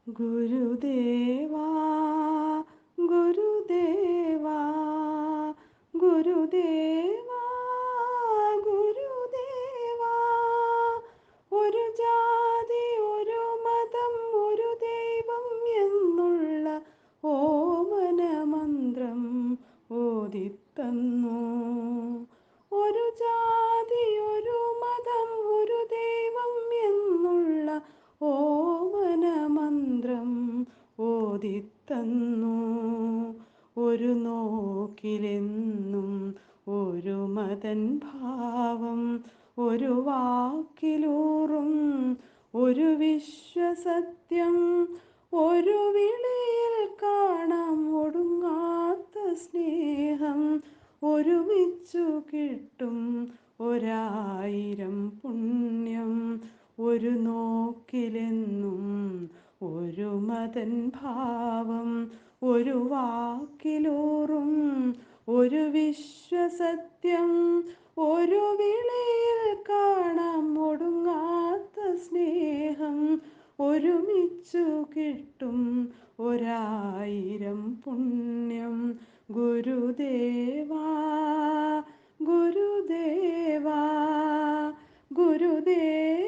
ഗുരുദേവാ ഗുരുദേവാ ഗുരുദേവാ ഗുരുദേവാ. ഒരു ജാതി ഒരു മതം ഒരു ദൈവം എന്നുള്ള ഓമന മന്ത്രം ഓതിത്തന്നു. ഒരു ജാതി ഒരു മതം ഒരു ദൈവം എന്നുള്ള ഓമന മന്ത്രം ഓതിത്തന്നു. ഒരു നോക്കിലെന്നും ഒരു മതൻ ഭാവം, ഒരു വാക്കിലൂറും ഒരു വിശ്വസത്യം, ഒരു വിളിയിൽ കാണാം ഒടുങ്ങാത്ത സ്നേഹം, ഒരുമിച്ചു കിട്ടും ഒരായിരം പുണ്യം. ഒരു നോക്കിലെന്നും ഒരു മതൻ ഭാവം, ഒരു വാക്കിലൂറും ഒരു വിശ്വസത്യം, ഒരു വിളിയിൽ കാണാം ഒടുങ്ങാത്ത സ്നേഹം, ഒരുമിച്ചു കിട്ടും ഒരായിരം പുണ്യം. ഗുരുദേവാ ഗുരുദേവാ ഗുരുദേവാ.